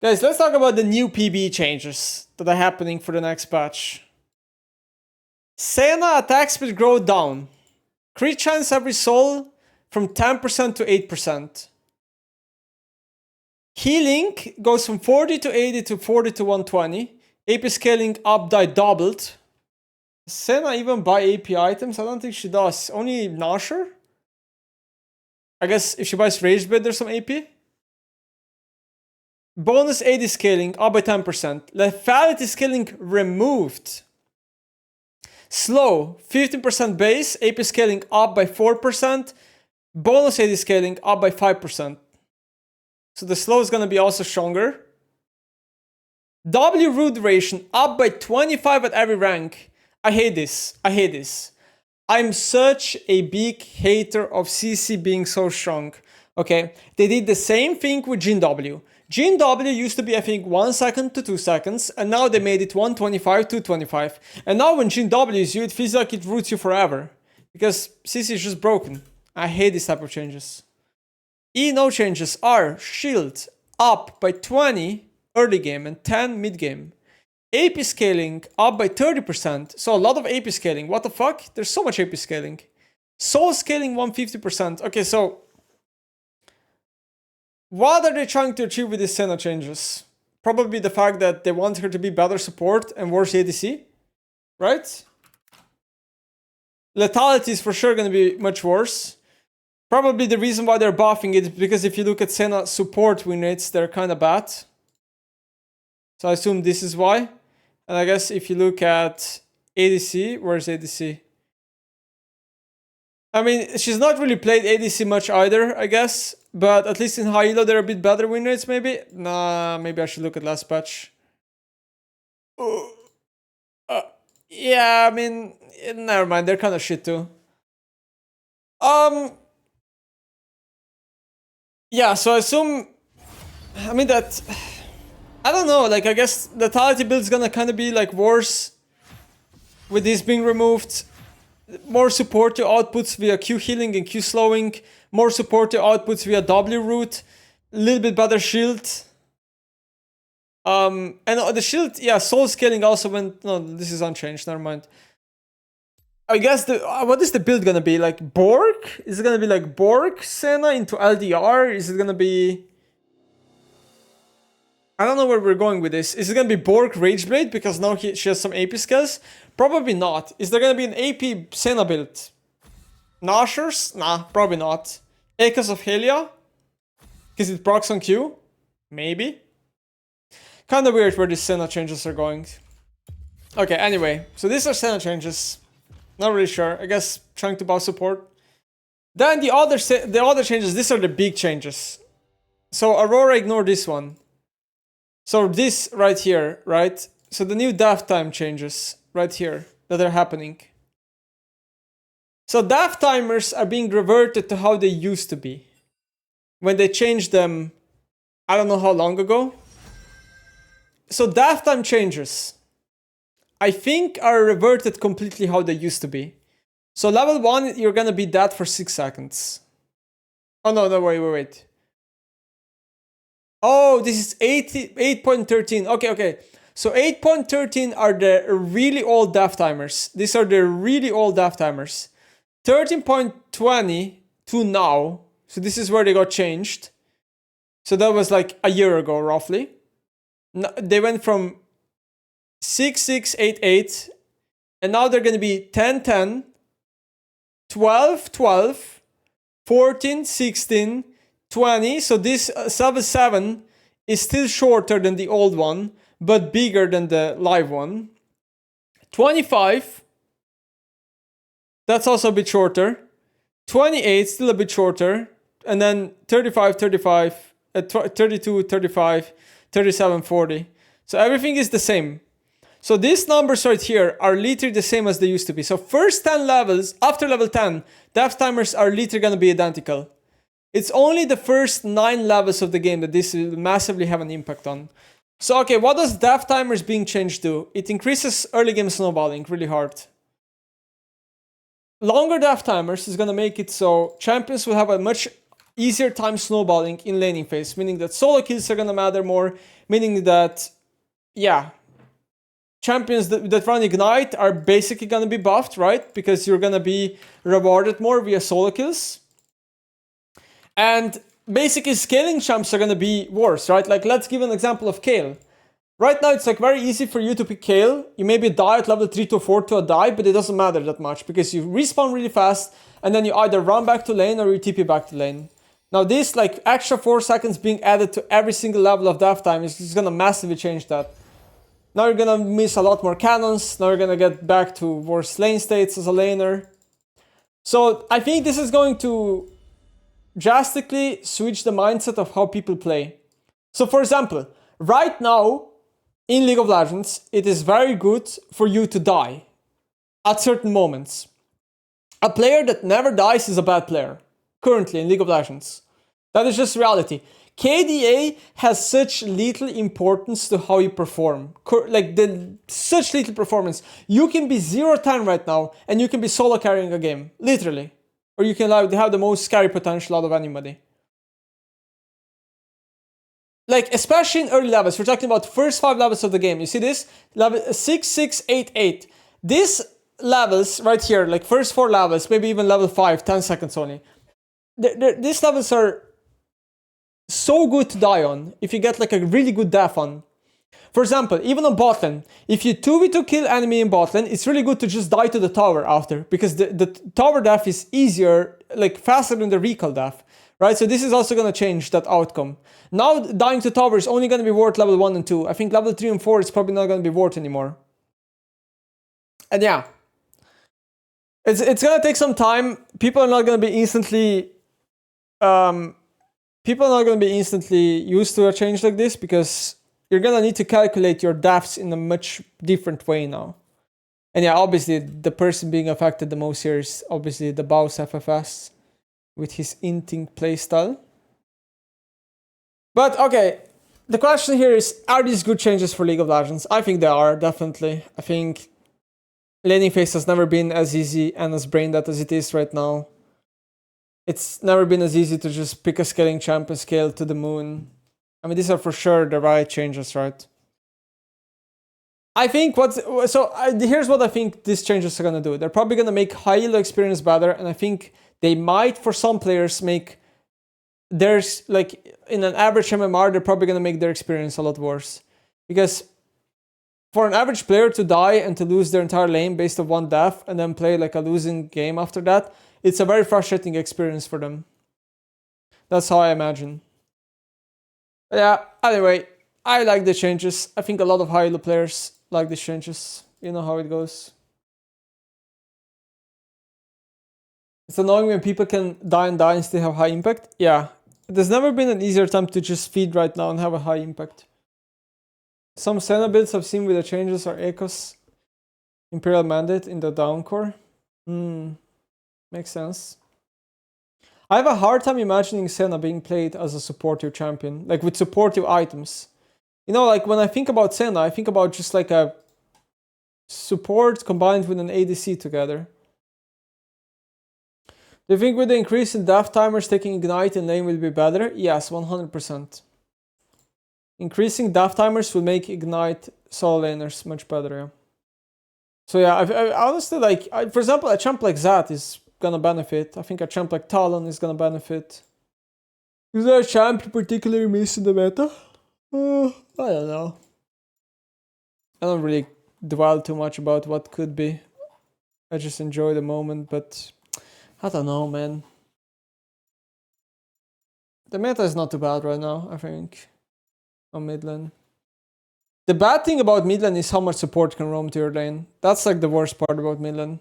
Guys, let's talk about the new PBE changes that are happening for the next patch. Senna attack speed grow down. Crit chance every soul from 10% to 8%. Healing goes from 40 to 80 to 40 to 120. AP scaling up die doubled. Does Senna even buy AP items? I don't think she does. Only Nasher? I guess if she buys Rage Blade, there's some AP. Bonus AD scaling up by 10%. Lethality scaling removed. Slow 15% base. AP scaling up by 4%. Bonus AD scaling up by 5%. So the slow is going to be also stronger. W root duration up by 25 at every rank. I hate this. I hate this. I'm such a big hater of CC being so strong. Okay, they did the same thing with Gene W. Gene W used to be, I think, 1 second to 2 seconds, and now they made it 125 to 25. And now when Gene W is you, it feels like it roots you forever. Because CC is just broken. I hate this type of changes. E no changes are shield up by 20 early game and 10 mid game. AP scaling up by 30%. So a lot of AP scaling. What the fuck? There's so much AP scaling. Soul scaling 150%. Okay, so what are they trying to achieve with these Senna changes? Probably the fact that they want her to be better support and worse ADC, right? Lethality is for sure going to be much worse. Probably the reason why they're buffing it is because if you look at Senna support win rates, they're kind of bad. So I assume this is why. And I guess if you look at ADC, where's ADC? I mean, she's not really played ADC much either, I guess. But at least in high elo, they're a bit better win rates, maybe? Nah, maybe I should look at last patch. Yeah, I mean, never mind. They're kind of shit too. Yeah, so I assume... I mean that... I don't know, like I guess the lethality build is gonna kind of be like worse with this being removed. More support to outputs via Q healing and Q slowing. More support to outputs via W root. A little bit better shield. And the shield, yeah, soul scaling also went... No, this is unchanged, never mind. I guess what is the build gonna be? Like Borg? Is it gonna be like Borg Senna into LDR? Is it gonna be... I don't know where we're going with this. Is it gonna be Borg Rageblade because now she has some AP skills? Probably not. Is there gonna be an AP Senna build? Nashers? Nah, probably not. Echoes of Helia? Because it procs on Q? Maybe. Kinda weird where these Senna changes are going. Okay, anyway. So these are Senna changes. Not really sure. I guess trying to buff support. Then the other changes, these are the big changes. So Aurora, ignore this one. So this right here, right? So the new death time changes right here that are happening. So death timers are being reverted to how they used to be. When they changed them, I don't know how long ago. So death time changes, I think, are reverted completely how they used to be. So level 1, you're gonna be dead for 6 seconds. Oh no, wait. Oh, this is 8.13. Okay. So 8.13 are the really old death timers. These are the really old death timers. 13.20 to now. So this is where they got changed. So that was like a year ago, roughly. They went from 6.688, and now they're going to be 10.10, 12.12, 14.16, 20. So this 7.7 is still shorter than the old one, but bigger than the live one. 25, that's also a bit shorter. 28, still a bit shorter. And then 35, 32, 35, 37, 40. So everything is the same. So these numbers right here are literally the same as they used to be. So first 10 levels, after level 10, death timers are literally going to be identical. It's only the first 9 levels of the game that this will massively have an impact on. So okay, what does death timers being changed do? It increases early game snowballing really hard. Longer death timers is going to make it so champions will have a much easier time snowballing in laning phase, meaning that solo kills are gonna matter more, meaning that, yeah, champions that run Ignite are basically gonna be buffed, right? Because you're gonna be rewarded more via solo kills. And basically scaling champs are gonna be worse, right? Like, let's give an example of Kayle. Right now, it's like very easy for you to pick Kayle. You maybe die at level 3 to 4 to a dive, but it doesn't matter that much because you respawn really fast and then you either run back to lane or you TP back to lane. Now this like extra 4 seconds being added to every single level of death time is just gonna massively change that. Now you're gonna miss a lot more cannons. Now you're gonna get back to worse lane states as a laner. So I think this is going to drastically switch the mindset of how people play. So for example, right now, in League of Legends, it is very good for you to die at certain moments. A player that never dies is a bad player, currently in League of Legends. That is just reality. KDA has such little importance to how you perform. Like, such little performance. You can be 0-10 right now, and you can be solo carrying a game, literally. Or you can have the most scary potential out of anybody. Like, especially in early levels, we're talking about first 5 levels of the game. You see this? Level 6, 6, 8, 8. These levels right here, like first 4 levels, maybe even level 5, 10 seconds only. These levels are so good to die on if you get like a really good death on. For example, even on bot lane, if you 2v2 kill enemy in bot lane, it's really good to just die to the tower after, because the tower death is easier, like faster than the recall death. Right, so this is also going to change that outcome. Now dying to tower is only going to be worth level 1 and 2. I think level 3 and 4 is probably not going to be worth anymore. And yeah, it's going to take some time. People are not going to be instantly used to a change like this, because you're going to need to calculate your deaths in a much different way now. And yeah, obviously the person being affected the most here is obviously the Baus FFS. With his inting playstyle. But okay, the question here is, are these good changes for League of Legends? I think they are, definitely. I think laning phase has never been as easy and as brain dead as it is right now. It's never been as easy to just pick a scaling champ and scale to the moon. I mean, these are for sure the right changes, right? I think here's what I think these changes are gonna do. They're probably gonna make high elo experience better, and I think they might, for some players, make theirs, like in an average MMR, they're probably gonna make their experience a lot worse. Because for an average player to die and to lose their entire lane based on one death and then play like a losing game after that, it's a very frustrating experience for them. That's how I imagine. But yeah, anyway, I like the changes. I think a lot of high elo players like these changes. You know how it goes. It's annoying when people can die and still have high impact. Yeah, there's never been an easier time to just feed right now and have a high impact. Some Senna builds I've seen with the changes are Echo's Imperial Mandate in the downcore. Makes sense. I have a hard time imagining Senna being played as a supportive champion, like with supportive items. You know, like when I think about Senna, I think about just like a support combined with an ADC together. Do you think with the increase in death timers, taking Ignite in lane will be better? Yes, 100%. Increasing death timers will make Ignite solo laners much better, yeah. So yeah, I honestly, like, for example, a champ like Zat is gonna benefit. I think a champ like Talon is gonna benefit. Is there a champ you particularly miss in the meta? I don't know. I don't really dwell too much about what could be. I just enjoy the moment, but I don't know, man. The meta is not too bad right now, I think, on mid lane. The bad thing about mid lane is how much support can roam to your lane. That's like the worst part about mid lane.